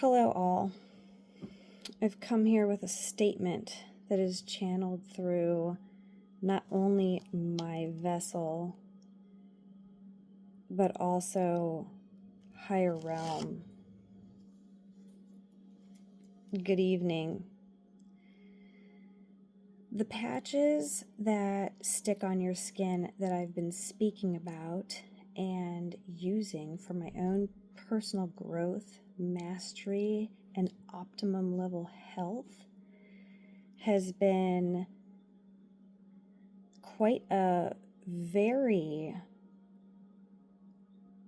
Hello, all. I've come here with a statement that is channeled through not only my vessel, but also higher realm. Good evening. The patches that stick on your skin that I've been speaking about and using for my own personal growth, mastery, and optimum level health has been quite a very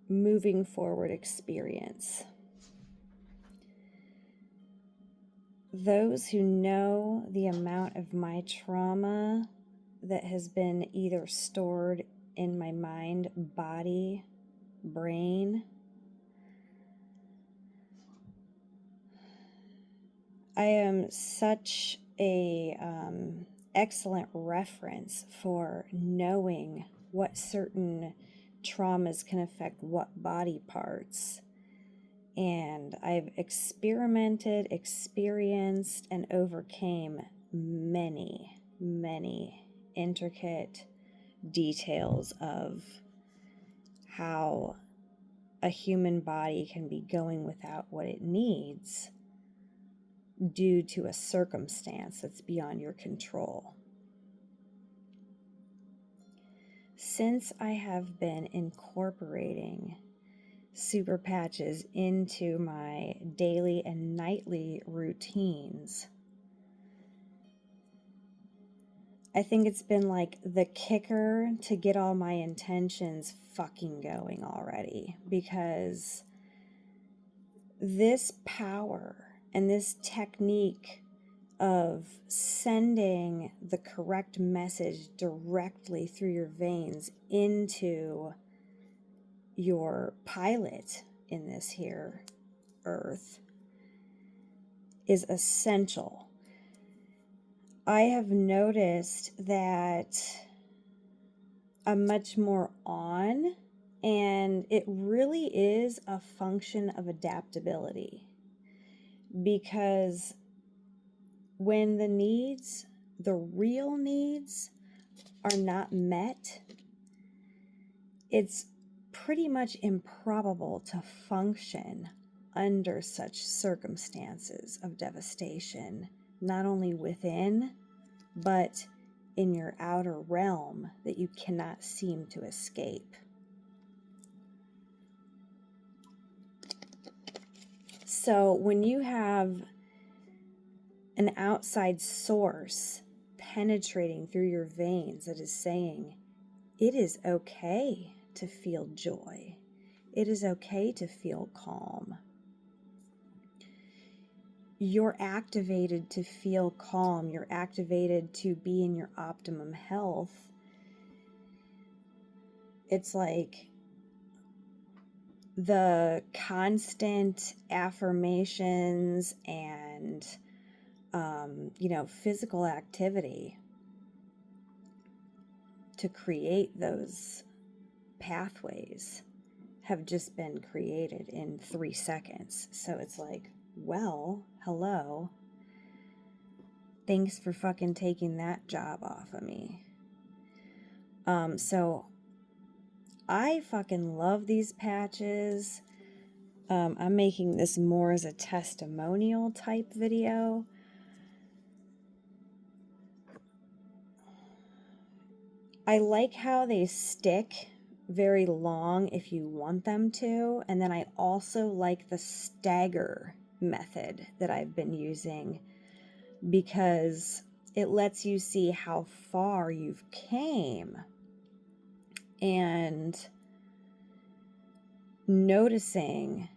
moving forward experience. Those who know the amount of my trauma that has been either stored in my mind, body, brain, I am such a excellent reference for knowing what certain traumas can affect what body parts. And I've experimented, experienced, and overcame many, many intricate details of how a human body can be going without what it needs due to a circumstance that's beyond your control. Since I have been incorporating super patches into my daily and nightly routines, I think it's been like the kicker to get all my intentions fucking going already, because this power and this technique of sending the correct message directly through your veins into your pilot in this here earth is essential. I have noticed that I'm much more on, and it really is a function of adaptability, because when the real needs are not met, it's pretty much improbable to function under such circumstances of devastation, not only within, but in your outer realm that you cannot seem to escape. So when you have an outside source penetrating through your veins that is saying, it is okay to feel joy. It is okay to feel calm. You're activated to feel calm. You're activated to be in your optimum health. It's like the constant affirmations and physical activity to create those pathways have just been created in 3 seconds. So it's like, well, hello. Thanks for fucking taking that job off of me. So I fucking love these patches. I'm making this more as a testimonial type video. I like how they stick very long if you want them to, and then I also like the stagger method that I've been using, because it lets you see how far you've came and noticing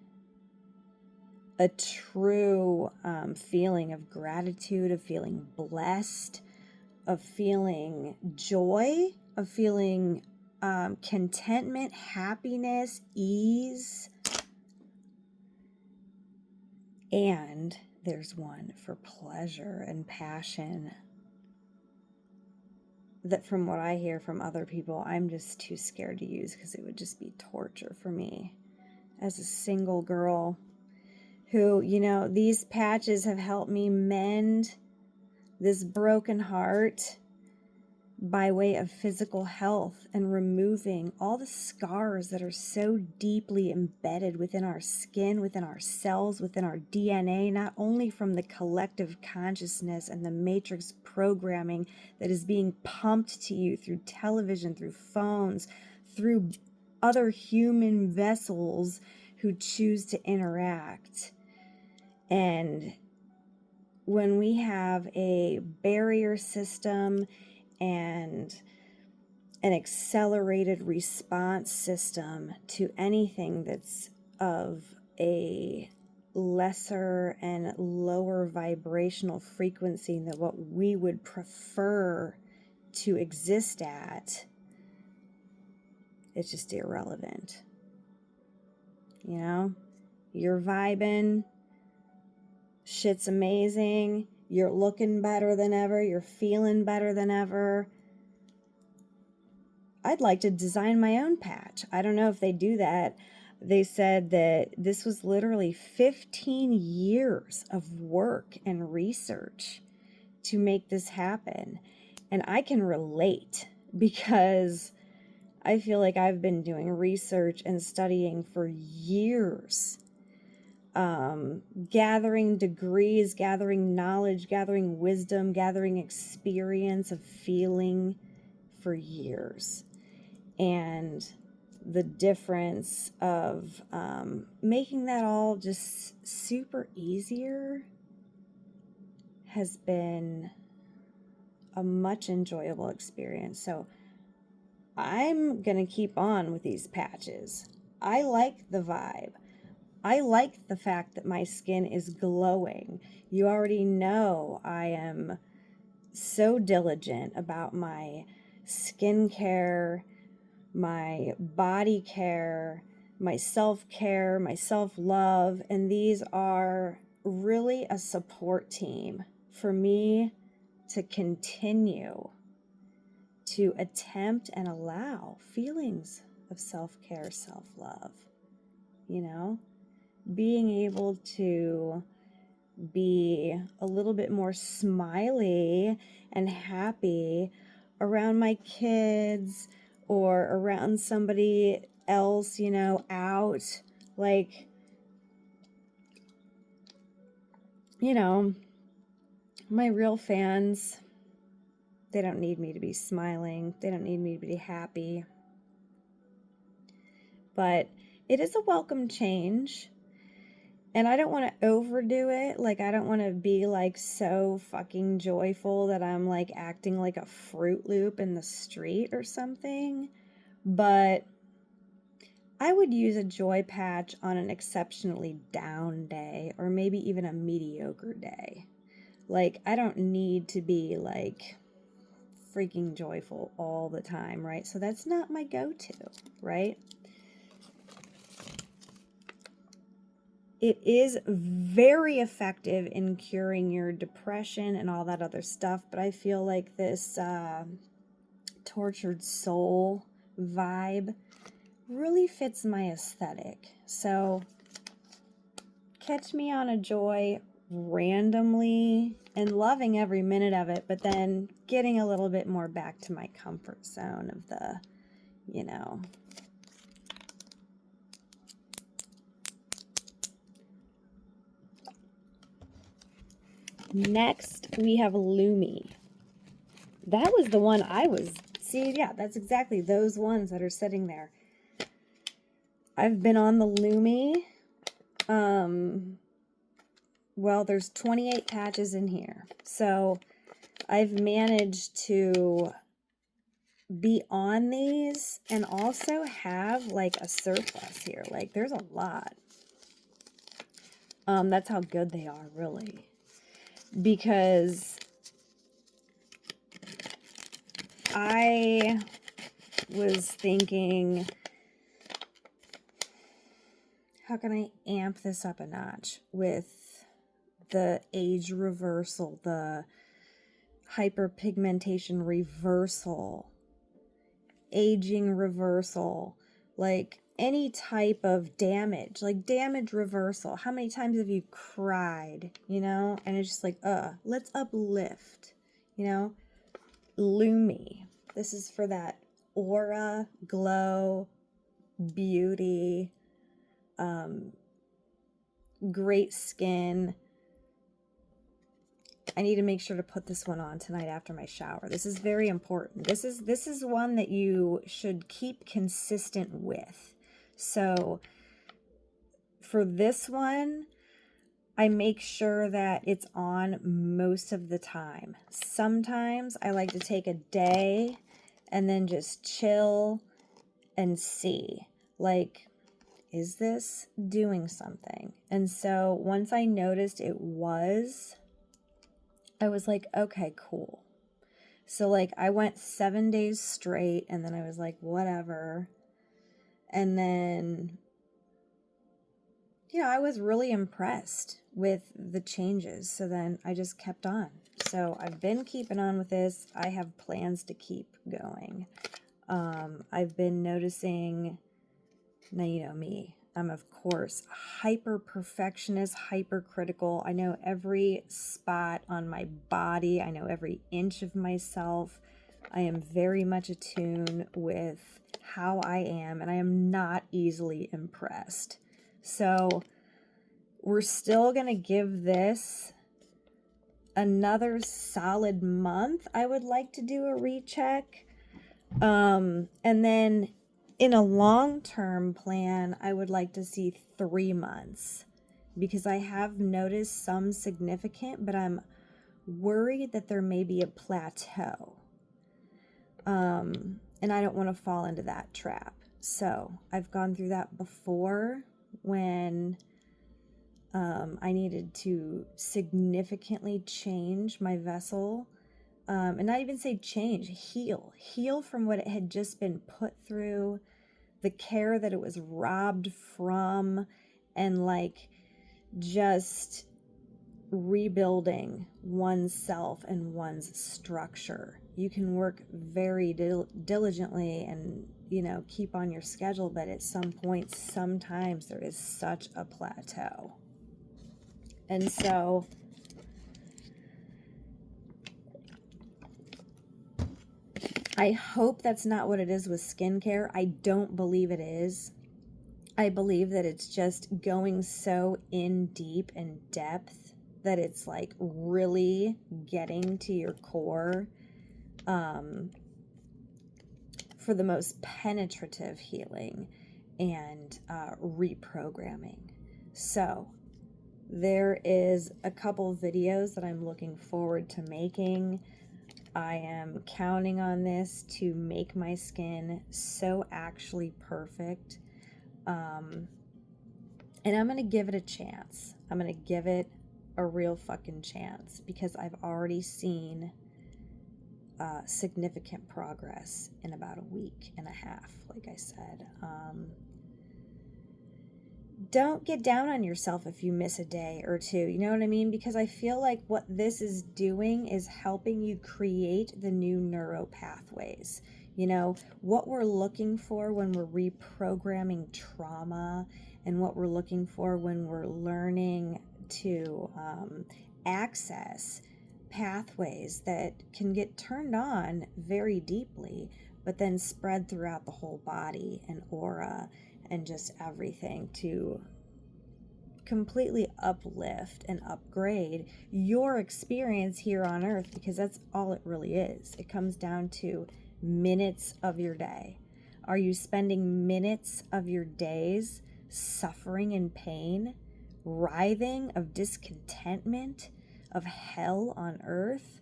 a true feeling of gratitude, of feeling blessed, of feeling joy, of feeling contentment, happiness, ease. And there's one for pleasure and passion that, from what I hear from other people, I'm just too scared to use because it would just be torture for me as a single girl who, these patches have helped me mend this broken heart by way of physical health and removing all the scars that are so deeply embedded within our skin, within our cells, within our DNA, not only from the collective consciousness and the matrix programming that is being pumped to you through television, through phones, through other human vessels who choose to interact. And when we have a barrier system and an accelerated response system to anything that's of a lesser and lower vibrational frequency than what we would prefer to exist at, it's just irrelevant. You're vibing, shit's amazing, you're looking better than ever, you're feeling better than ever. I'd like to design my own patch. I don't know if they do that. They said that this was literally 15 years of work and research to make this happen. And I can relate because I feel like I've been doing research and studying for years. Gathering degrees, gathering knowledge, gathering wisdom, gathering experience of feeling for years. And the difference of making that all just super easier has been a much enjoyable experience. So I'm going to keep on with these patches. I like the vibe. I like the fact that my skin is glowing. You already know I am so diligent about my skincare, my body care, my self-care, my self-love, and these are really a support team for me to continue to attempt and allow feelings of self-care, self-love, being able to be a little bit more smiley and happy around my kids or around somebody else, out. Like, my real fans, they don't need me to be smiling. They don't need me to be happy. But it is a welcome change. And I don't want to overdo it. Like, I don't want to be like so fucking joyful that I'm like acting like a Fruit Loop in the street or something. But I would use a joy patch on an exceptionally down day or maybe even a mediocre day. Like, I don't need to be like freaking joyful all the time, right? So that's not my go-to, right? It is very effective in curing your depression and all that other stuff, but I feel like this tortured soul vibe really fits my aesthetic. So catch me on a joy randomly and loving every minute of it, but then getting a little bit more back to my comfort zone of the, Next, we have Lumi. That was the one yeah, that's exactly those ones that are sitting there. I've been on the Lumi. Well, there's 28 patches in here. So I've managed to be on these and also have like a surplus here. Like, there's a lot. That's how good they are, really. Because I was thinking, how can I amp this up a notch with the age reversal, the hyperpigmentation reversal, aging reversal? Like, any type of damage, like damage reversal. How many times have you cried, you know? And it's just like, let's uplift, you know? Lumi. This is for that aura, glow, beauty, great skin. I need to make sure to put this one on tonight after my shower. This is very important. This is one that you should keep consistent with. So for this one, I make sure that it's on most of the time. Sometimes I like to take a day and then just chill and see, like, is this doing something? And so once I noticed it was, I was like, okay, cool. So like I went 7 days straight and then I was like, whatever. And then, you know, I was really impressed with the changes. So then I just kept on. So I've been keeping on with this. I have plans to keep going. I've been noticing, now you know me, I'm of course hyper perfectionist, hyper critical. I know every spot on my body. I know every inch of myself. I am very much attuned with how I am, and I am not easily impressed. So we're still going to give this another solid month. I would like to do a recheck. And then in a long-term plan, I would like to see 3 months, because I have noticed some significant, but I'm worried that there may be a plateau. And I don't want to fall into that trap. So I've gone through that before when I needed to significantly change my vessel. And not even say change, heal from what it had just been put through, the care that it was robbed from, and like just rebuilding oneself and one's structure. You can work very diligently and, you know, keep on your schedule, but at some point, sometimes there is such a plateau. And so I hope that's not what it is with skincare. I don't believe it is. I believe that it's just going so in deep and depth that it's like really getting to your core for the most penetrative healing and reprogramming. So there is a couple videos that I'm looking forward to making. I am counting on this to make my skin so actually perfect. And I'm going to give it a chance. I'm going to give it a real fucking chance, because I've already seen significant progress in about a week and a half, like I said. Don't get down on yourself if you miss a day or two, you know what I mean? Because I feel like what this is doing is helping you create the new neuro pathways. You know, what we're looking for when we're reprogramming trauma, and what we're looking for when we're learning to access pathways that can get turned on very deeply, but then spread throughout the whole body and aura and just everything to completely uplift and upgrade your experience here on earth, because that's all it really is. It comes down to minutes of your day. Are you spending minutes of your days suffering in pain, writhing of discontentment, of hell on earth?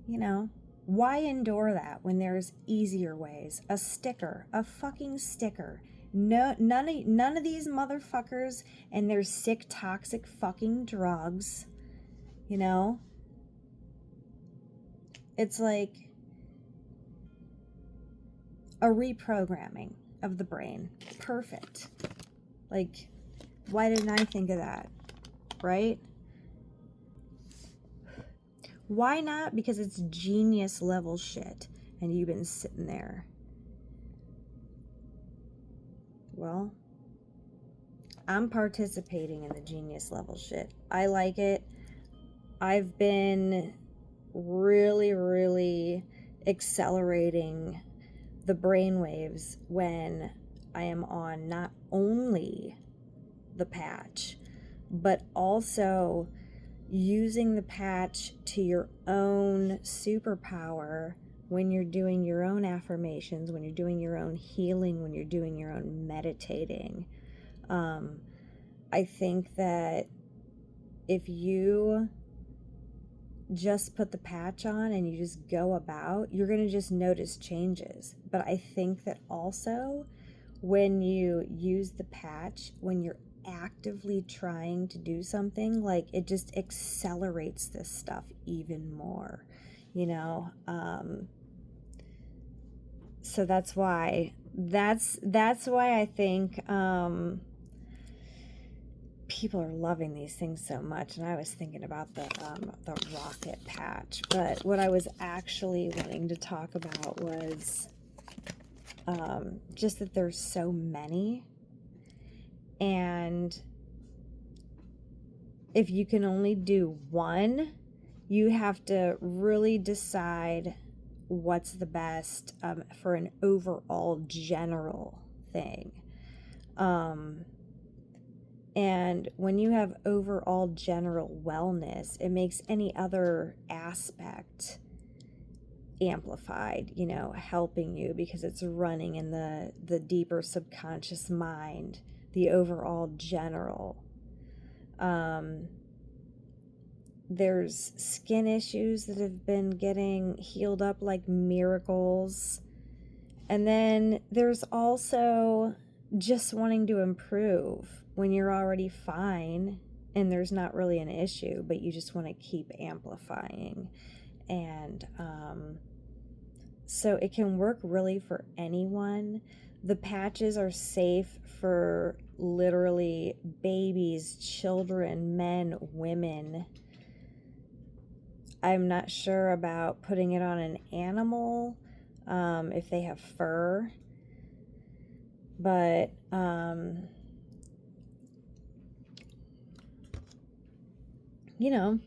You know, why endure that when there's easier ways? A sticker, a fucking sticker. No, none of these motherfuckers and their sick, toxic fucking drugs. You know, it's like a reprogramming of the brain. Perfect. Like, why didn't I think of that? Right? Why not? Because it's genius level shit. and you've been sitting there. Well, I'm participating in the genius level shit. I like it. I've been really accelerating the brainwaves when I am on not only the patch, but also using the patch to your own superpower when you're doing your own affirmations, when you're doing your own healing, when you're doing your own meditating. I think that if you just put the patch on and you just go about, you're going to just notice changes. But I think that also when you use the patch, when you're actively trying to do something, like, it just accelerates this stuff even more, you know? So that's why I think people are loving these things so much. And I was thinking about the rocket patch, but what I was actually wanting to talk about was just that there's so many, and if you can only do one, you have to really decide what's the best for an overall general thing. And when you have overall general wellness, it makes any other aspect amplified, you know, helping you, because it's running in the deeper subconscious mind, the overall general. There's skin issues that have been getting healed up like miracles. And then there's also just wanting to improve when you're already fine and there's not really an issue, but you just want to keep amplifying. And so it can work really for anyone. The patches are safe for literally babies, children, men, women. I'm not sure about putting it on an animal if they have fur, but you know,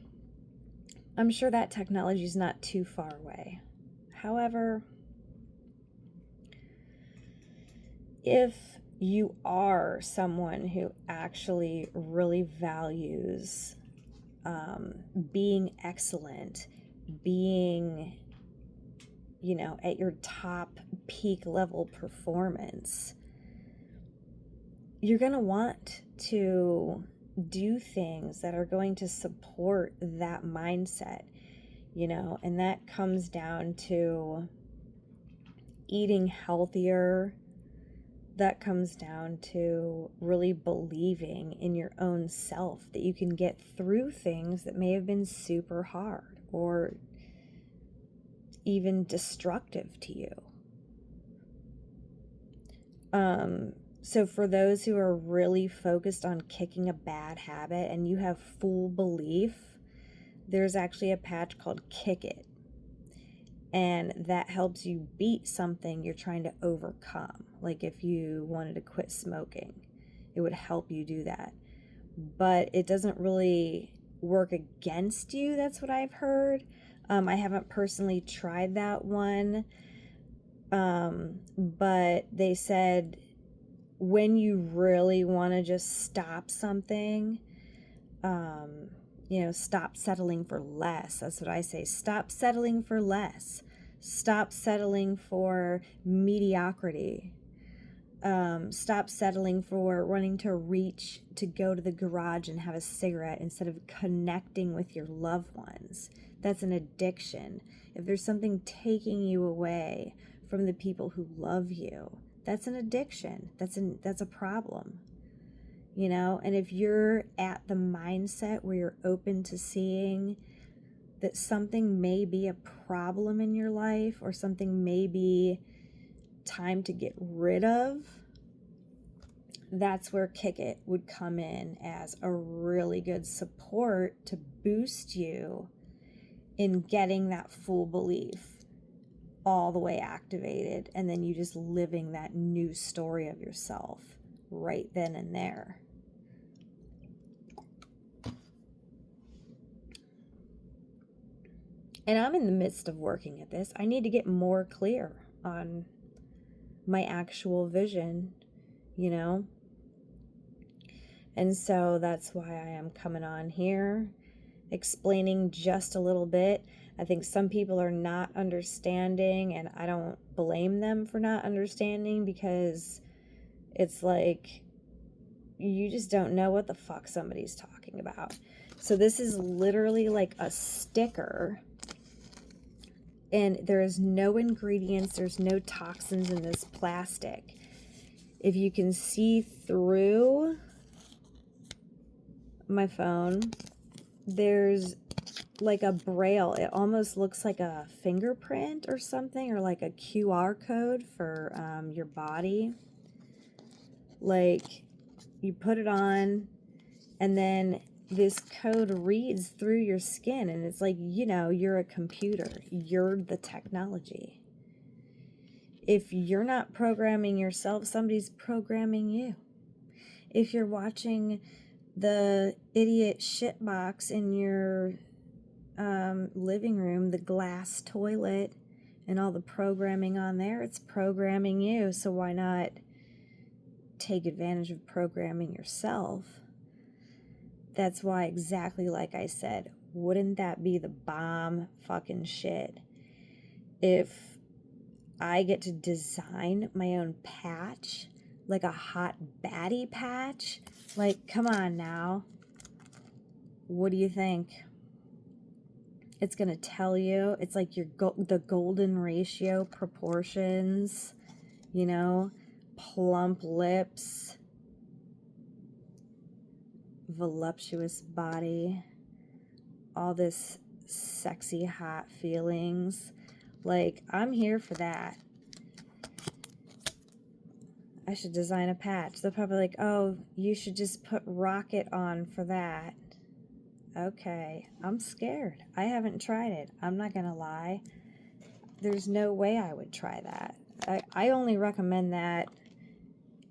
I'm sure that technology is not too far away. However, if you are someone who actually really values being excellent, being, you know, at your top peak level performance, you're going to want to do things that are going to support that mindset, you know, and that comes down to eating healthier. That comes down to really believing in your own self, that you can get through things that may have been super hard or even destructive to you. So for those who are really focused on kicking a bad habit and you have full belief, there's actually a patch called Kick It. And that helps you beat something you're trying to overcome. Like if you wanted to quit smoking, it would help you do that. But it doesn't really work against you. That's what I've heard. I haven't personally tried that one. But they said when you really want to just stop something, you know, stop settling for less. That's what I say. Stop settling for less. Stop settling for mediocrity. Stop settling for wanting to reach to go to the garage and have a cigarette instead of connecting with your loved ones. That's an addiction. If there's something taking you away from the people who love you, that's an addiction. That's a problem. You know, and if you're at the mindset where you're open to seeing that something may be a problem in your life or something may be time to get rid of, that's where Kick It would come in as a really good support to boost you in getting that full belief. all the way activated, and then you just living that new story of yourself right then and there. And I'm in the midst of working at this. I need to get more clear on my actual vision, you know? And so that's why I am coming on here, explaining just a little bit. I think some people are not understanding, and I don't blame them for not understanding, because it's like you just don't know what the fuck somebody's talking about. So this is literally like a sticker, and there is no ingredients, there's no toxins in this plastic. If you can see through my phone, there's like a braille. It almost looks like a fingerprint or something, or like a QR code for your body. Like, you put it on, and then this code reads through your skin, and it's like, you know, you're a computer. You're the technology. If you're not programming yourself, somebody's programming you. If you're watching the idiot shit box in your living room, the glass toilet, and all the programming on there, it's programming you. So why not take advantage of programming yourself? That's why, exactly like I said, wouldn't that be the bomb fucking shit if I get to design my own patch, like a hot baddie patch? Like, come on now. What do you think? It's going to tell you. It's like the golden ratio proportions, you know, plump lips, voluptuous body, all this sexy, hot feelings. Like, I'm here for that. I should design a patch. They're probably like, oh, you should just put rocket on for that. Okay, I'm scared. I haven't tried it. I'm not going to lie. There's no way I would try that. I only recommend that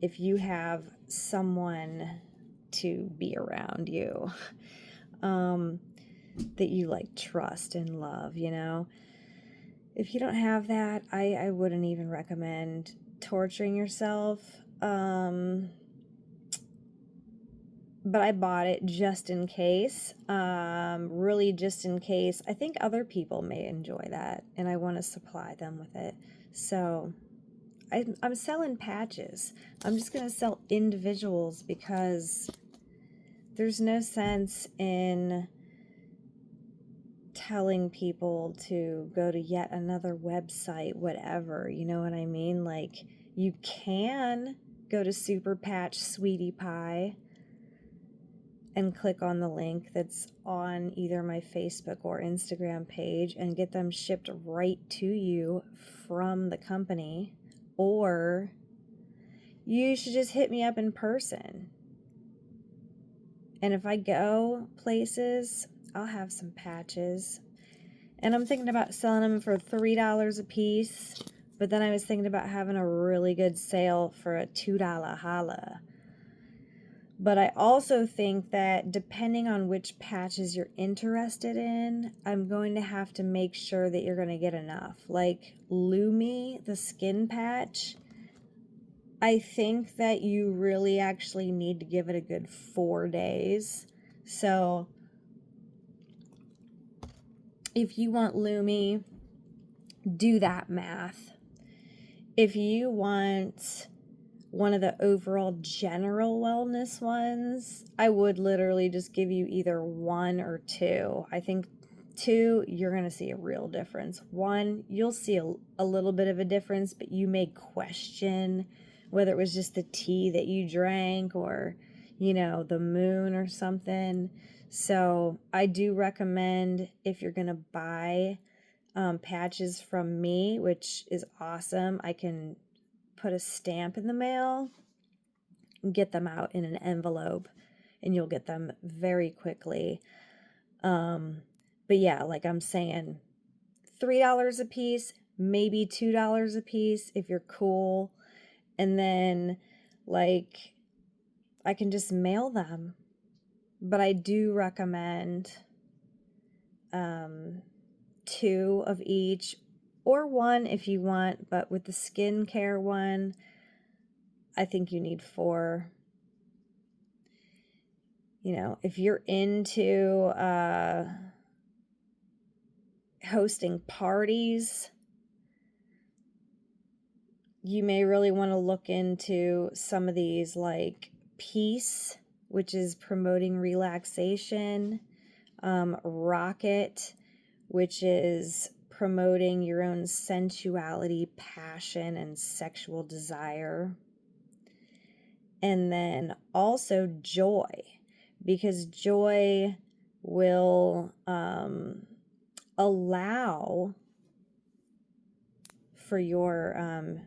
if you have someone to be around you that you like trust and love, you know. If you don't have that, I wouldn't even recommend torturing yourself. But I bought it just in case, really just in case. I think other people may enjoy that, and I want to supply them with it. So I'm selling patches. I'm just going to sell individuals, because there's no sense in telling people to go to yet another website, whatever, you know what I mean? Like, you can go to Super Patch Sweetie Pie and click on the link that's on either my Facebook or Instagram page and get them shipped right to you from the company. Or you should just hit me up in person. And if I go places, I'll have some patches. And I'm thinking about selling them for $3 a piece. But then I was thinking about having a really good sale for a $2 holla. But I also think that depending on which patches you're interested in, I'm going to have to make sure that you're going to get enough. Like Lumi, the skin patch, I think that you really actually need to give it a good 4 days. So if you want Lumi, do that math. If you want one of the overall general wellness ones, I would literally just give you either 1 or 2. I think 2, you're going to see a real difference. 1, you'll see a little bit of a difference, but you may question whether it was just the tea that you drank, or, you know, the moon or something. So I do recommend, if you're going to buy patches from me, which is awesome, I can put a stamp in the mail, get them out in an envelope, and you'll get them very quickly. But yeah, like I'm saying, $3 a piece, maybe $2 a piece if you're cool. And then, like, I can just mail them. But I do recommend 2 of each, or 1 if you want. But with the skincare one, I think you need 4. You know, if you're into hosting parties, you may really want to look into some of these, like Peace, which is promoting relaxation, Rocket, which is promoting your own sensuality, passion, and sexual desire. And then also Joy, because Joy will allow for your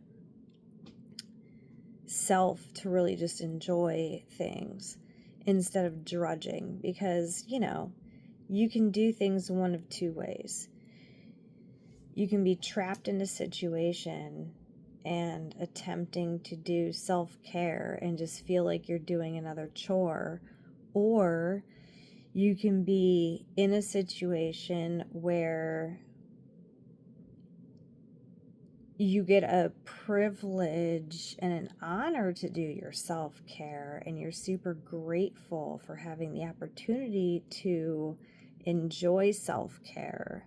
self to really just enjoy things instead of drudging, because, you know, you can do things one of 2 ways. You can be trapped in a situation and attempting to do self-care and just feel like you're doing another chore, or you can be in a situation where you get a privilege and an honor to do your self-care, and you're super grateful for having the opportunity to enjoy self-care.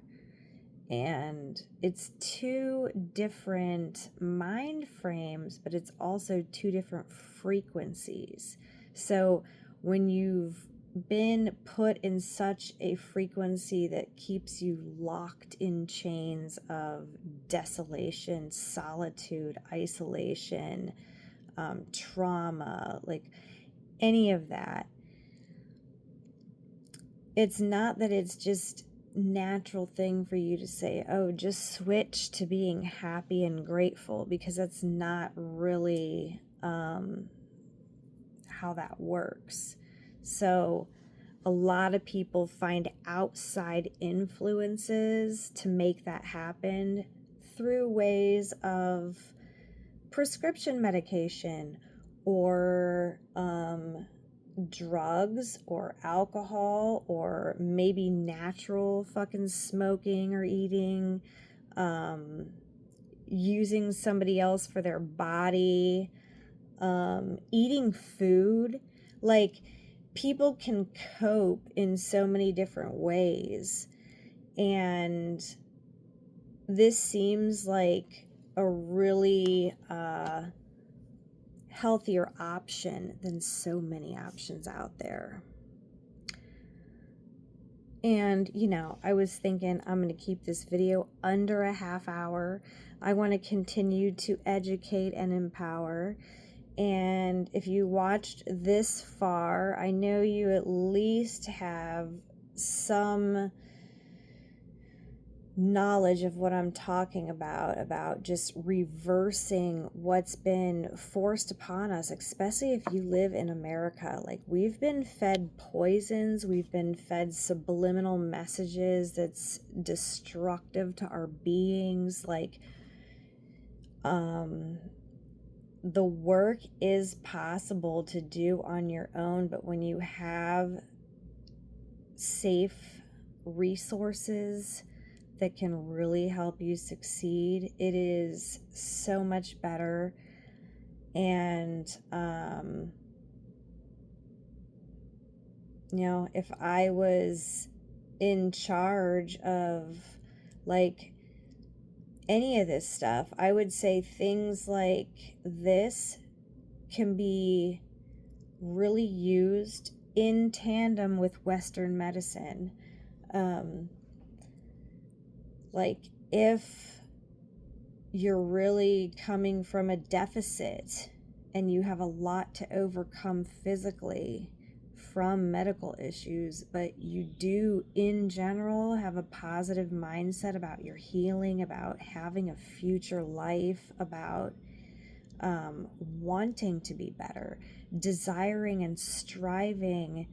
And it's 2 different mind frames, but it's also 2 different frequencies. So when you've been put in such a frequency that keeps you locked in chains of desolation, solitude, isolation, trauma, like any of that, it's not that it's just natural thing for you to say, oh, just switch to being happy and grateful, because that's not really how that works. So a lot of people find outside influences to make that happen through ways of prescription medication, or drugs, or alcohol, or maybe natural fucking smoking or eating, using somebody else for their body, eating food. Like, people can cope in so many different ways, and this seems like a really healthier option than so many options out there. And, you know, I was thinking I'm going to keep this video under a half hour. I want to continue to educate and empower. And if you watched this far, I know you at least have some knowledge of what I'm talking about just reversing what's been forced upon us, especially if you live in America. Like, we've been fed poisons, we've been fed subliminal messages that's destructive to our beings. Like, the work is possible to do on your own, but when you have safe resources that can really help you succeed, it is so much better. And you know, if I was in charge of, like, any of this stuff, I would say things like this can be really used in tandem with Western medicine. Like, if you're really coming from a deficit and you have a lot to overcome physically from medical issues, but you do in general have a positive mindset about your healing, about having a future life, about wanting to be better, desiring and striving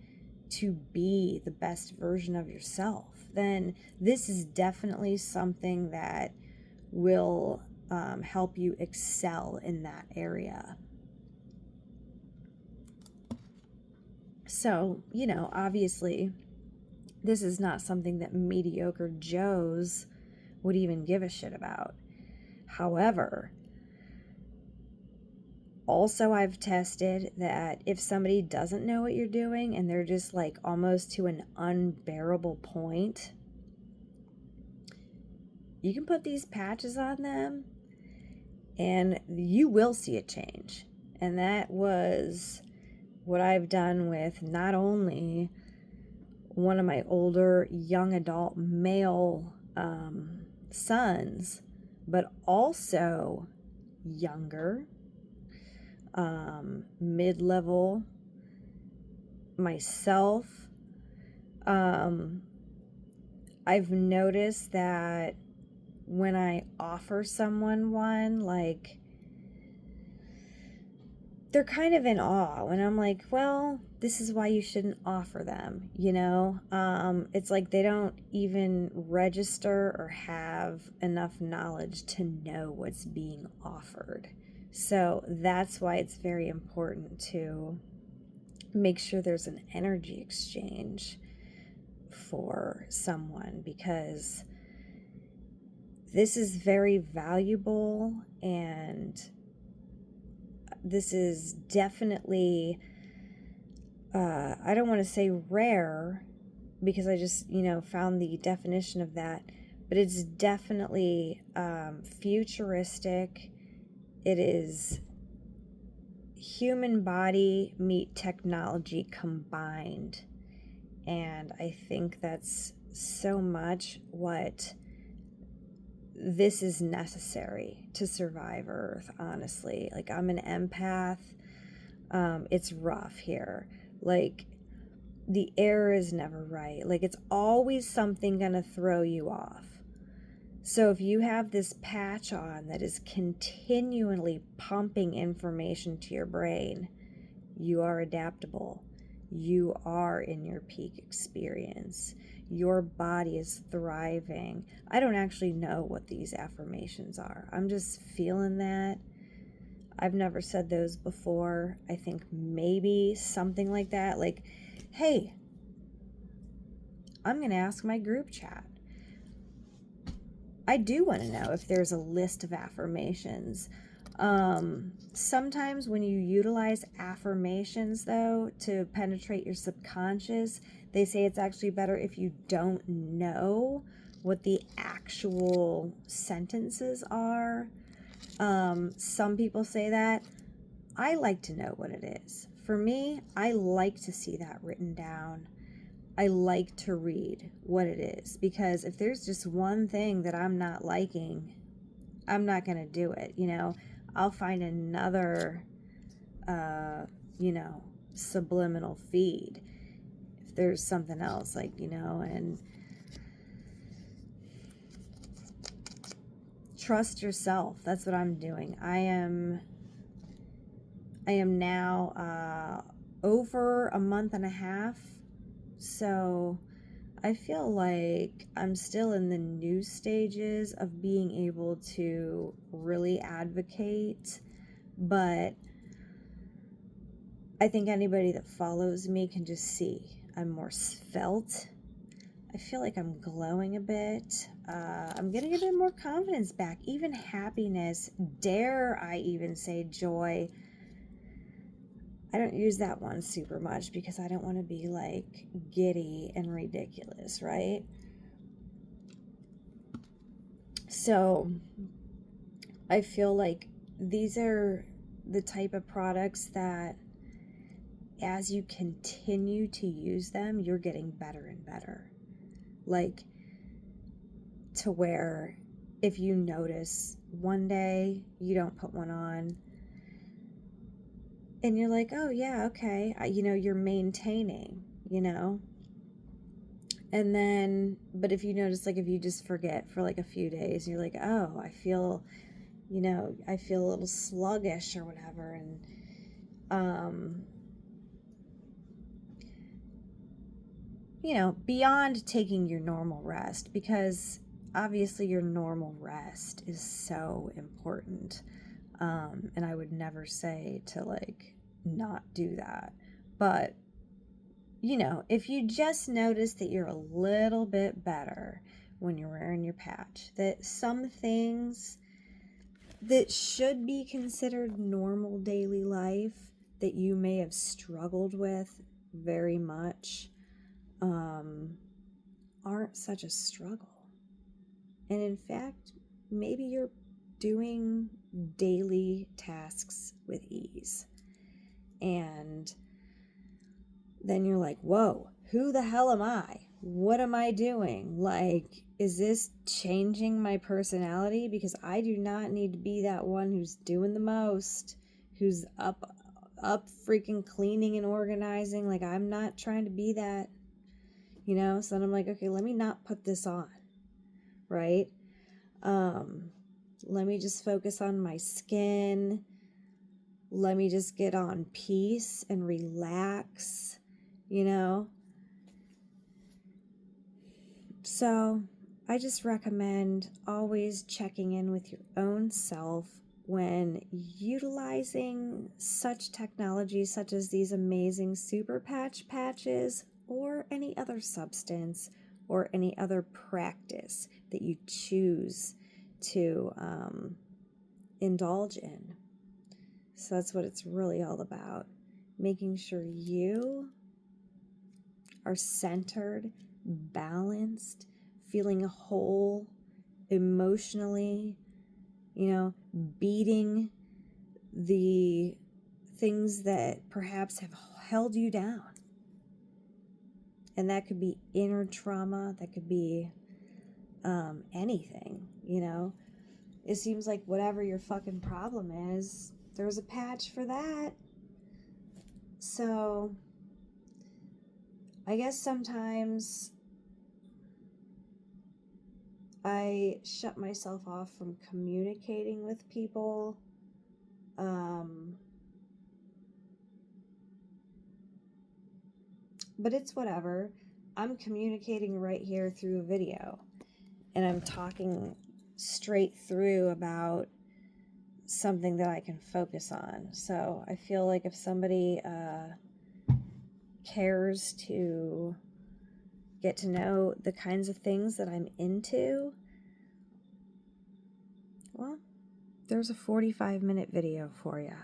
to be the best version of yourself, then this is definitely something that will help you excel in that area. So, obviously, this is not something that mediocre Joes would even give a shit about. However, also I've tested that if somebody doesn't know what you're doing and they're just like almost to an unbearable point, you can put these patches on them and you will see a change. And that was what I've done with not only one of my older young adult male sons, but also younger, mid-level, myself. I've noticed that when I offer someone one, like, they're kind of in awe when I'm like, well, this is why you shouldn't offer them, It's like they don't even register or have enough knowledge to know what's being offered. So that's why it's very important to make sure there's an energy exchange for someone, because this is very valuable, and this is definitely, I don't want to say rare, because I just, found the definition of that, but it's definitely futuristic. It is human body meet technology combined. And I think that's so much what this is necessary to survive Earth, honestly. Like, I'm an empath. It's rough here. Like, the air is never right. Like, it's always something gonna throw you off. So if you have this patch on that is continually pumping information to your brain, you are adaptable. You are in your peak experience. Your body is thriving. I don't actually know what these affirmations are. I'm just feeling that. I've never said those before. I think maybe something like that. Like, hey, I'm going to ask my group chat. I do want to know if there's a list of affirmations. Sometimes when you utilize affirmations, though, to penetrate your subconscious, they say it's actually better if you don't know what the actual sentences are. Some people say that. I like to know what it is. For me, I like to see that written down. I like to read what it is, because if there's just one thing that I'm not liking, I'm not going to do it. I'll find another, subliminal feed if there's something else, like, and trust yourself. That's what I'm doing. I am now over a month and a half. So I feel like I'm still in the new stages of being able to really advocate, but I think anybody that follows me can just see I'm more svelte. I feel like I'm glowing a bit. I'm getting a bit more confidence back, even happiness. Dare I even say joy? I don't use that one super much because I don't want to be like giddy and ridiculous, right? So I feel like these are the type of products that as you continue to use them, you're getting better and better. Like, to where if you notice one day you don't put one on, and you're like, oh yeah, okay, you're maintaining, and then, but if you notice, like, if you just forget for like a few days, you're like, oh, I feel a little sluggish or whatever, and beyond taking your normal rest, because obviously your normal rest is so important. And I would never say to like not do that. But, you know, if you just notice that you're a little bit better when you're wearing your patch, that some things that should be considered normal daily life that you may have struggled with very much aren't such a struggle. And in fact, maybe you're doing daily tasks with ease. And then you're like, whoa, who the hell am I? What am I doing? Like, is this changing my personality? Because I do not need to be that one who's doing the most, who's up freaking cleaning and organizing. Like, I'm not trying to be that, you know? So then I'm like, okay, let me not put this on, right? Let me just focus on my skin. Let me just get on peace and relax, you know? So I just recommend always checking in with your own self when utilizing such technologies such as these amazing super patches or any other substance or any other practice that you choose to indulge in. So that's what it's really all about. Making sure you are centered, balanced, feeling whole emotionally, you know, beating the things that perhaps have held you down. And that could be inner trauma, that could be anything, you know. It seems like whatever your fucking problem is, there's a patch for that. So I guess sometimes I shut myself off from communicating with people. But it's whatever. I'm communicating right here through a video. And I'm talking straight through about something that I can focus on. So I feel like if somebody cares to get to know the kinds of things that I'm into, well, there's a 45-minute video for you.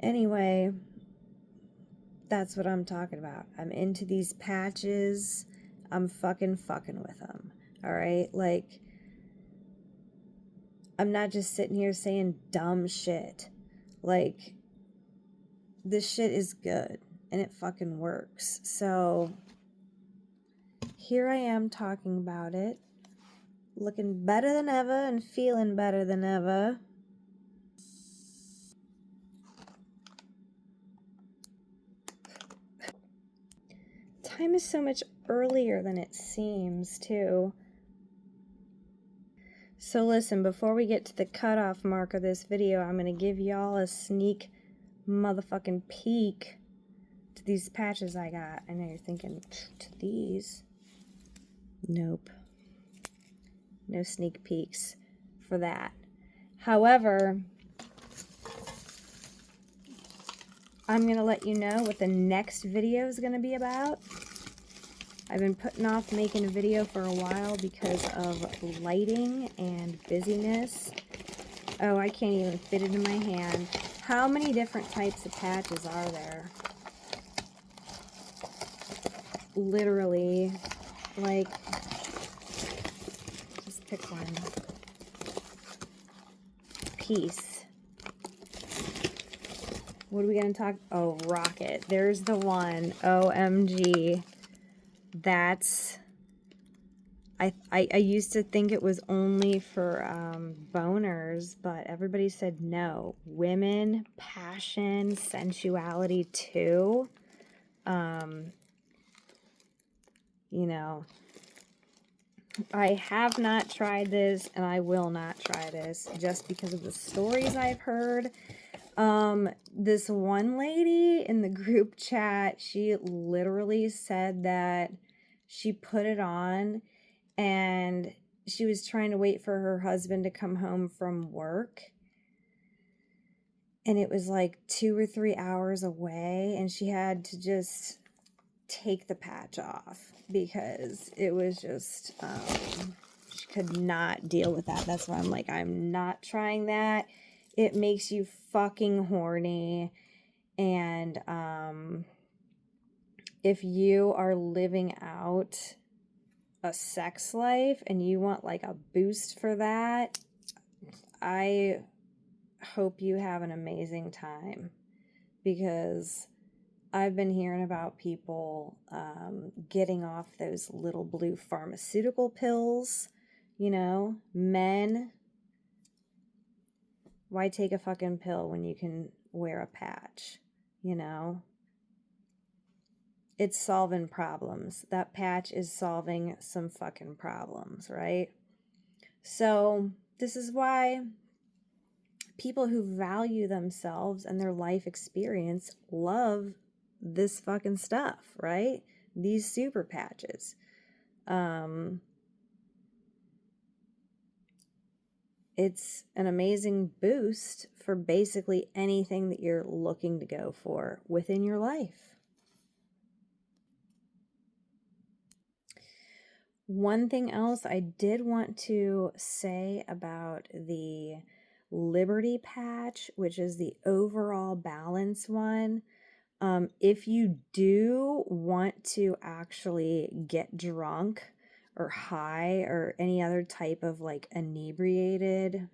Anyway, that's what I'm talking about. I'm into these patches. I'm fucking with them. All right? Like, I'm not just sitting here saying dumb shit. Like, this shit is good and it fucking works. So here I am talking about it, looking better than ever and feeling better than ever. Time is so much earlier than it seems, too. So listen, before we get to the cutoff mark of this video, I'm going to give y'all a sneak motherfucking peek to these patches I got. I know you're thinking, to these? Nope. No sneak peeks for that. However, I'm going to let you know what the next video is going to be about. I've been putting off making a video for a while because of lighting and busyness. Oh, I can't even fit it in my hand. How many different types of patches are there? Literally, like, just pick one. Peace. What are we going to talk? Oh, rocket. There's the one. OMG. That's... I used to think it was only for boners, but everybody said no. Women, passion, sensuality too. You know, I have not tried this and I will not try this just because of the stories I've heard. This one lady in the group chat, she literally said that she put it on and she was trying to wait for her husband to come home from work, and it was like 2 or 3 hours away, and she had to just take the patch off because it was just she could not deal with that. That's why I'm like, I'm not trying that. It makes you fucking horny. And if you are living out a sex life and you want like a boost for that, I hope you have an amazing time, because I've been hearing about people getting off those little blue pharmaceutical pills. You know, men, why take a fucking pill when you can wear a patch? You know, it's solving problems. That patch is solving some fucking problems, right? So, this is why people who value themselves and their life experience love this fucking stuff, right? These super patches. It's an amazing boost for basically anything that you're looking to go for within your life. One thing else I did want to say about the Liberty patch, which is the overall balance one. If you do want to actually get drunk or high or any other type of like inebriated,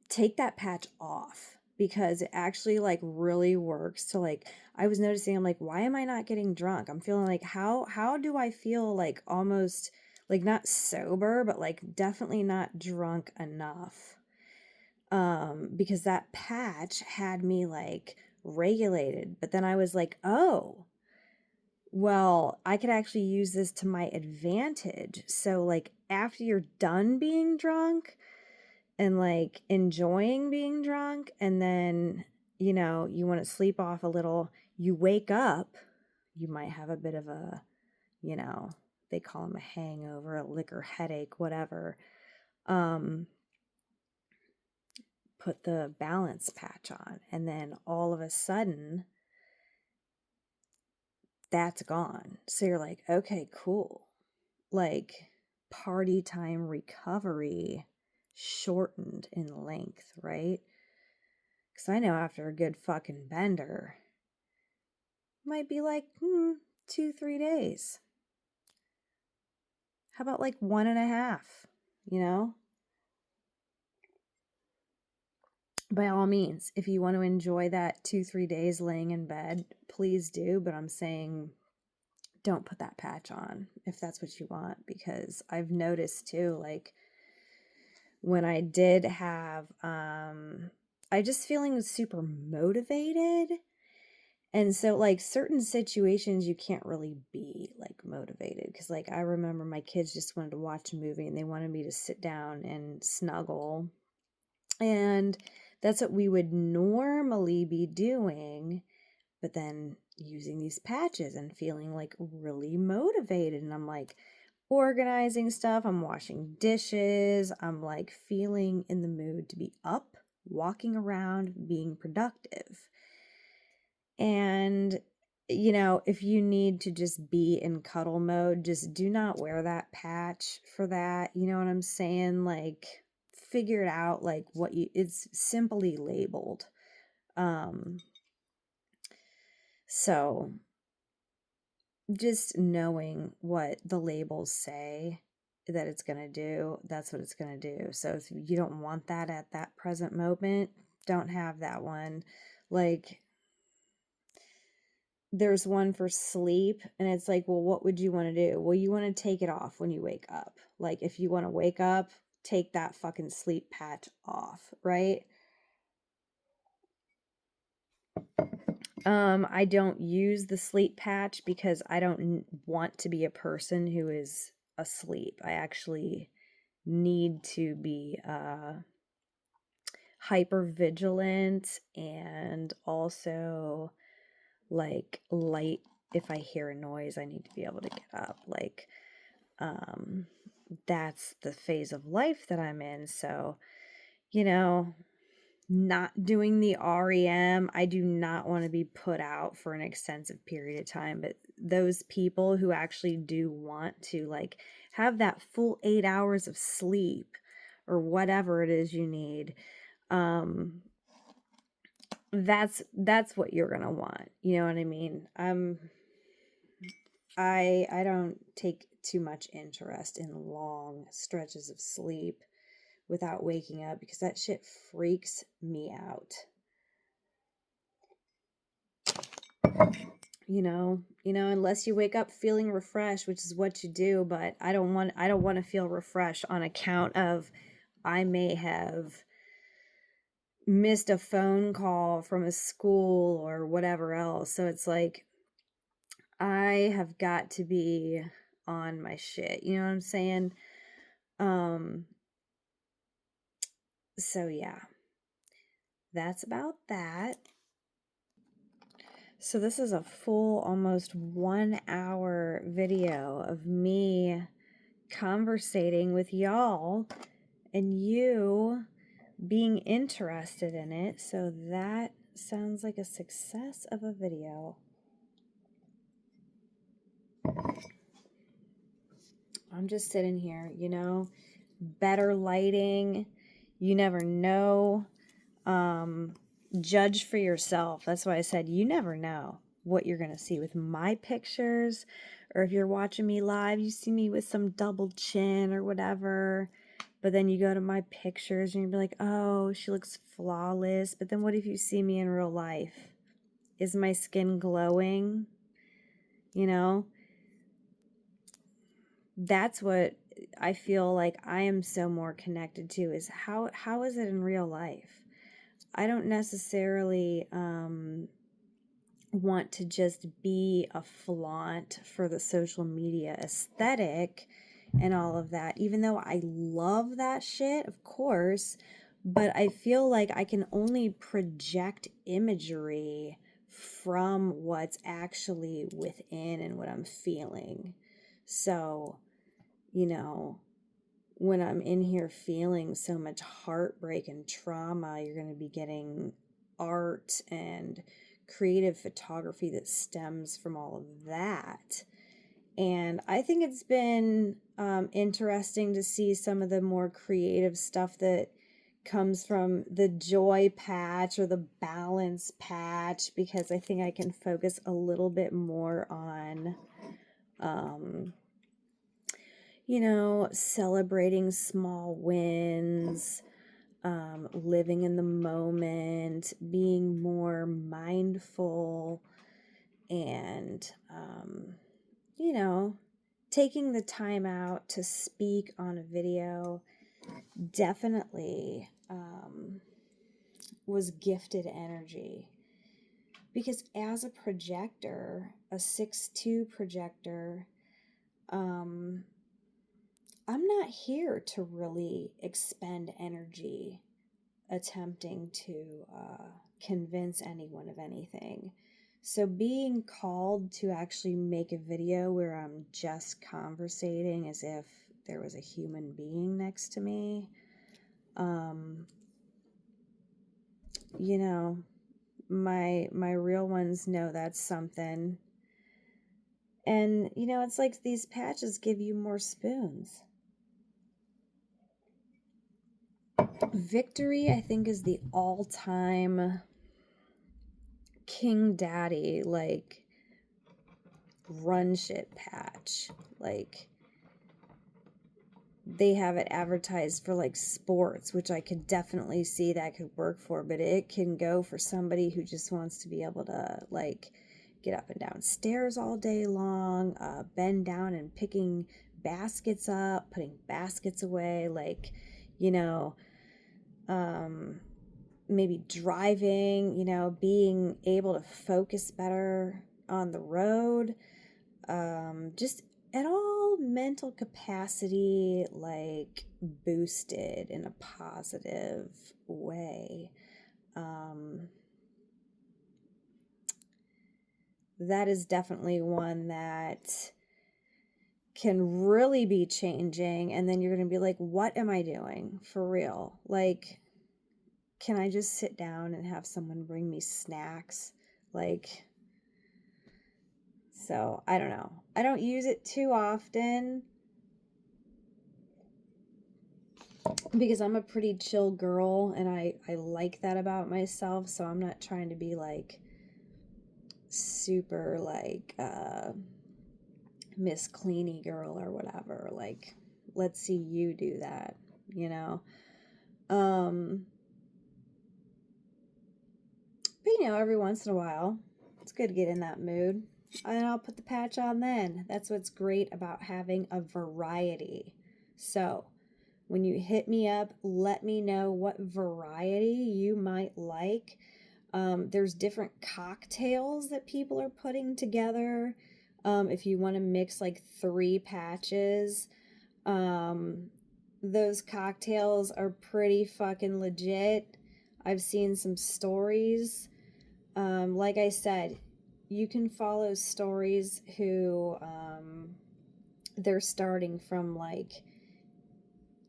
take that patch off, because it actually like really works to like, I was noticing, I'm like, why am I not getting drunk? I'm feeling like, how do I feel like almost like not sober, but like definitely not drunk enough? Because that patch had me like regulated, but then I was like, oh, well, I could actually use this to my advantage. So like after you're done being drunk and like enjoying being drunk, and then, you know, you want to sleep off a little, you wake up, you might have a bit of a, you know, they call them a hangover, a liquor headache, whatever. Put the balance patch on, and then all of a sudden that's gone. So you're like, okay, cool. Like party time recovery shortened in length, right? Because I know after a good fucking bender, might be like 2-3 days. How about like 1.5? You know, by all means, if you want to enjoy that 2-3 days laying in bed, please do. But I'm saying, don't put that patch on if that's what you want, because I've noticed too, like when I did have, I just feeling super motivated. And so, like, certain situations you can't really be like motivated, because, like, I remember my kids just wanted to watch a movie and they wanted me to sit down and snuggle. And that's what we would normally be doing. But then using these patches and feeling like really motivated. And I'm like organizing stuff, I'm washing dishes, I'm like feeling in the mood to be up, walking around, being productive. And, you know, if you need to just be in cuddle mode, just do not wear that patch for that. You know what I'm saying? Like, figure it out, like what you, it's simply labeled. So just knowing what the labels say that it's going to do, that's what it's going to do. So if you don't want that at that present moment, don't have that one. Like, there's one for sleep, and it's like, well, what would you want to do? Well, you want to take it off when you wake up. Like, if you want to wake up, take that fucking sleep patch off, right? I don't use the sleep patch because I don't want to be a person who is asleep. I actually need to be hyper vigilant, and also like light. If I hear a noise, I need to be able to get up. Like, that's the phase of life that I'm in. So, you know, not doing the REM, I do not want to be put out for an extensive period of time. But those people who actually do want to like have that full 8 hours of sleep or whatever it is you need, that's what you're gonna want. You know what I mean? I don't take too much interest in long stretches of sleep without waking up because that shit freaks me out. Unless you wake up feeling refreshed, which is what you do, but I don't want to feel refreshed on account of I may have missed a phone call from a school or whatever else. So it's like I have got to be on my shit. You know what I'm saying? So yeah. That's about that. So this is a full almost 1 hour video of me conversating with y'all and you being interested in it. So that sounds like a success of a video. I'm just sitting here, better lighting. You never know. Judge for yourself. That's why I said you never know what you're going to see with my pictures, or if you're watching me live, you see me with some double chin or whatever, but then you go to my pictures and you'll be like, oh, she looks flawless. But then what if you see me in real life? Is my skin glowing? That's what I feel like I am so more connected to, is how is it in real life? I don't necessarily want to just be a flaunt for the social media aesthetic and all of that, even though I love that shit, of course, but I feel like I can only project imagery from what's actually within and what I'm feeling. So, when I'm in here feeling so much heartbreak and trauma, you're going to be getting art and creative photography that stems from all of that. And I think it's been interesting to see some of the more creative stuff that comes from the joy patch or the balance patch, because I think I can focus a little bit more on celebrating small wins, living in the moment, being more mindful, and, taking the time out to speak on a video definitely was gifted energy. Because as a projector, a 6'2" projector, I'm not here to really expend energy attempting to convince anyone of anything. So being called to actually make a video where I'm just conversating as if there was a human being next to me, my real ones know that's something. And, it's like these patches give you more spoons. Victory, I think, is the all-time king daddy, like, run shit patch. Like, they have it advertised for, like, sports, which I could definitely see that could work for, but it can go for somebody who just wants to be able to, like, get up and down stairs all day long, bend down and picking baskets up, putting baskets away, like, maybe driving, being able to focus better on the road, just at all mental capacity, like, boosted in a positive way. That is definitely one that can really be changing, and then you're going to be like, what am I doing for real? Like, can I just sit down and have someone bring me snacks? Like, so I don't know. I don't use it too often because I'm a pretty chill girl, and I like that about myself. So I'm not trying to be like super like Miss Cleany girl or whatever. Like, let's see you do that, you know? But you know, every once in a while, it's good to get in that mood. And I'll put the patch on then. That's what's great about having a variety. So, when you hit me up, let me know what variety you might like. There's different cocktails that people are putting together. If you want to mix like 3 patches, those cocktails are pretty fucking legit. I've seen some stories. Like I said, you can follow stories who they're starting from like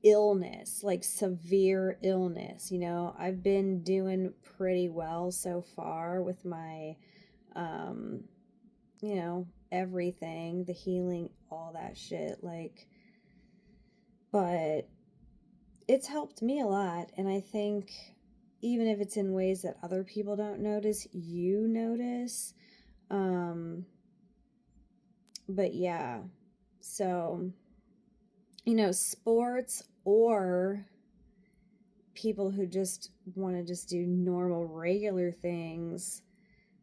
illness, like severe illness. You know, I've been doing pretty well so far with my, you know, everything, the healing, all that shit. Like, but it's helped me a lot. And I think even if it's in ways that other people don't notice, you notice. But yeah, so, you know, sports or people who just want to just do normal, regular things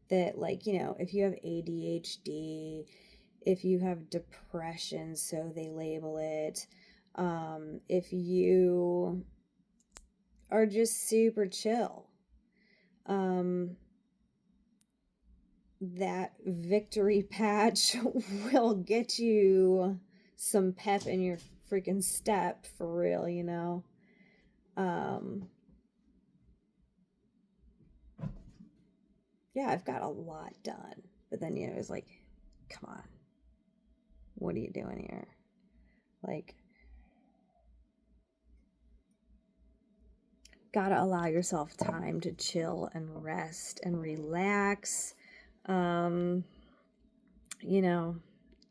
that, like, you know, if you have ADHD, if you have depression, so they label it, if you are just super chill, that victory patch will get you some pep in your freaking step for real, you know. Yeah, I've got a lot done, but then, you know, it's like, come on, what are you doing here? Like, gotta allow yourself time to chill and rest and relax. You know,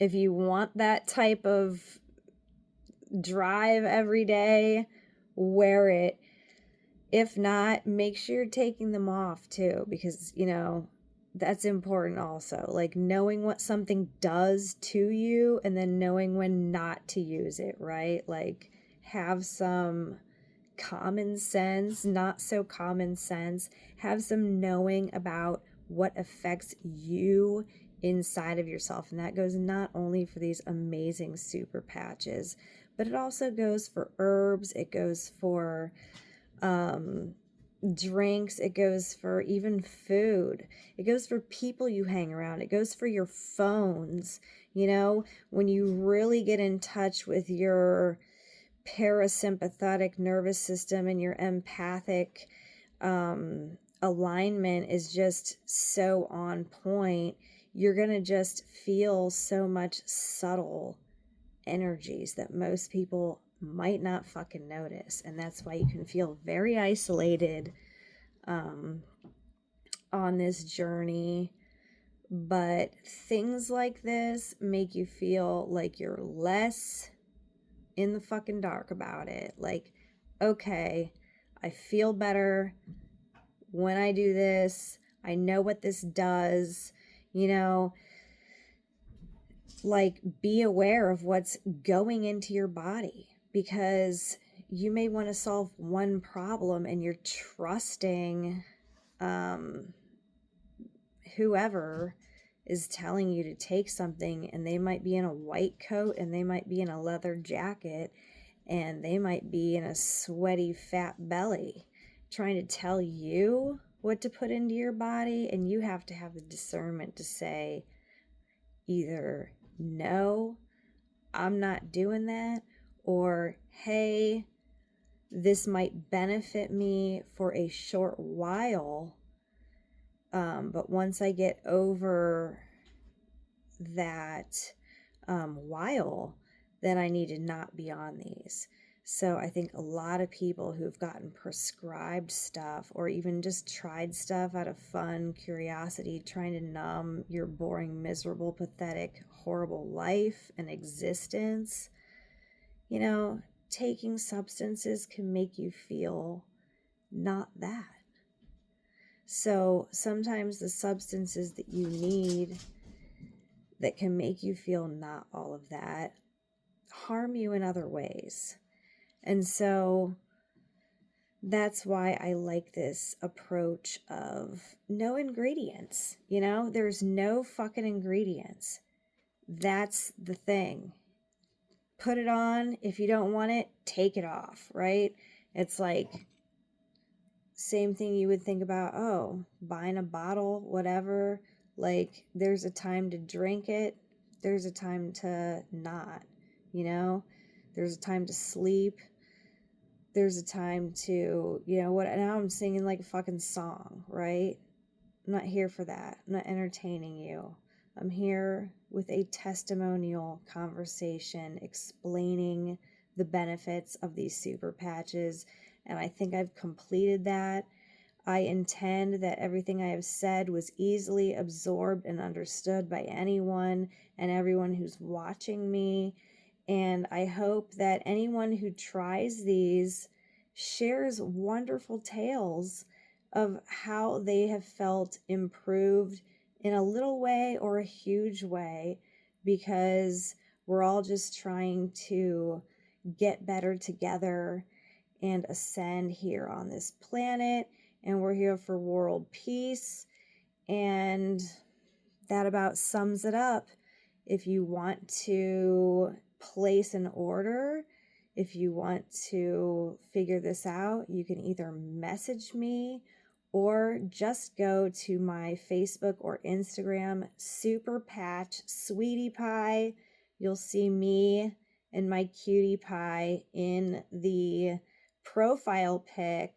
if you want that type of drive every day, wear it. If not, make sure you're taking them off too, because, you know, that's important also. Like, knowing what something does to you and then knowing when not to use it, right? Like, have some common sense, not so common sense. Have some knowing about what affects you inside of yourself. And that goes not only for these amazing super patches, but it also goes for herbs. It goes for drinks. It goes for even food. It goes for people you hang around. It goes for your phones. You know, when you really get in touch with your parasympathetic nervous system and your empathic alignment is just so on point, you're going to just feel so much subtle energies that most people might not fucking notice. And that's why you can feel very isolated on this journey. But things like this make you feel like you're less in the fucking dark about it. Like, okay, I feel better when I do this. I know what this does. You know, like, be aware of what's going into your body, because you may want to solve one problem and you're trusting whoever is telling you to take something, and they might be in a white coat and they might be in a leather jacket and they might be in a sweaty fat belly trying to tell you what to put into your body, and you have to have the discernment to say either, no, I'm not doing that, or hey, this might benefit me for a short while, but once I get over that while, then I need to not be on these. So I think a lot of people who've gotten prescribed stuff or even just tried stuff out of fun, curiosity, trying to numb your boring, miserable, pathetic, horrible life and existence, you know, taking substances can make you feel not that. So sometimes the substances that you need that can make you feel not all of that harm you in other ways. And so that's why I like this approach of no ingredients. You know, there's no fucking ingredients. That's the thing. Put it on. If you don't want it, take it off, right? It's like same thing you would think about, oh, buying a bottle, whatever. Like, there's a time to drink it. There's a time to not, you know? There's a time to sleep. There's a time to, you know, what, now I'm singing like a fucking song, right? I'm not here for that. I'm not entertaining you. I'm here with a testimonial conversation explaining the benefits of these super patches, and I think I've completed that. I intend that everything I have said was easily absorbed and understood by anyone and everyone who's watching me. And I hope that anyone who tries these shares wonderful tales of how they have felt improved in a little way or a huge way, because we're all just trying to get better together and ascend here on this planet. And we're here for world peace. And that about sums it up. If you want to place an order, if you want to figure this out, you can either message me or just go to my Facebook or Instagram, Super Patch Sweetie Pie. You'll see me and my cutie pie in the profile pic,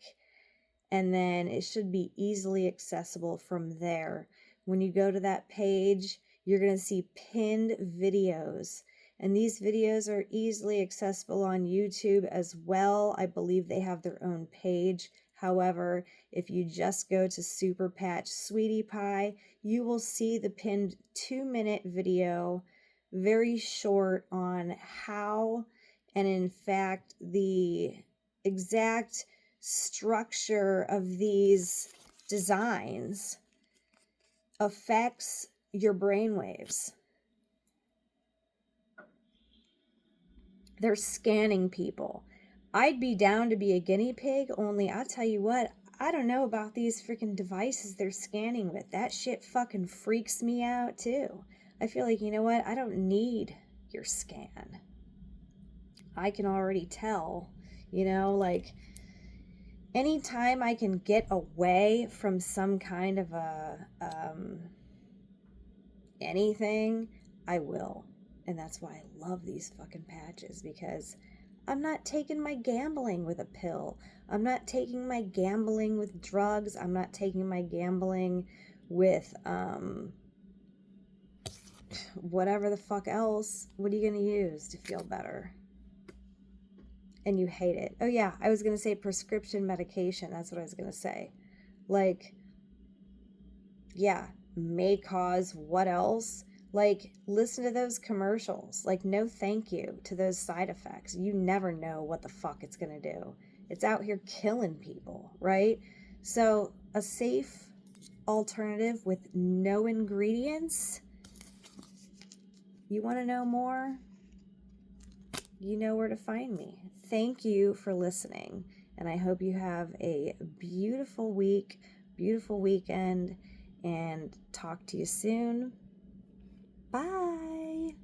and then it should be easily accessible from there. When you go to that page, you're going to see pinned videos, and these videos are easily accessible on YouTube as well. I believe they have their own page. However, if you just go to Super Patch Sweetie Pie, you will see the pinned 2-minute video, very short, on how and in fact the exact structure of these designs affects your brainwaves. They're scanning people. I'd be down to be a guinea pig, only I'll tell you what, I don't know about these freaking devices they're scanning with. That shit fucking freaks me out too. I feel like, you know what, I don't need your scan. I can already tell, you know, like anytime I can get away from some kind of a anything, I will. And that's why I love these fucking patches, because I'm not taking my gambling with a pill. I'm not taking my gambling with drugs. I'm not taking my gambling with whatever the fuck else. What are you going to use to feel better? And you hate it. Oh yeah, I was going to say prescription medication. That's what I was going to say. Like, yeah, may cause what else? Like, listen to those commercials. Like, no thank you to those side effects. You never know what the fuck it's going to do. It's out here killing people, right? So a safe alternative with no ingredients. You want to know more? You know where to find me. Thank you for listening, and I hope you have a beautiful week, beautiful weekend, and talk to you soon. Bye.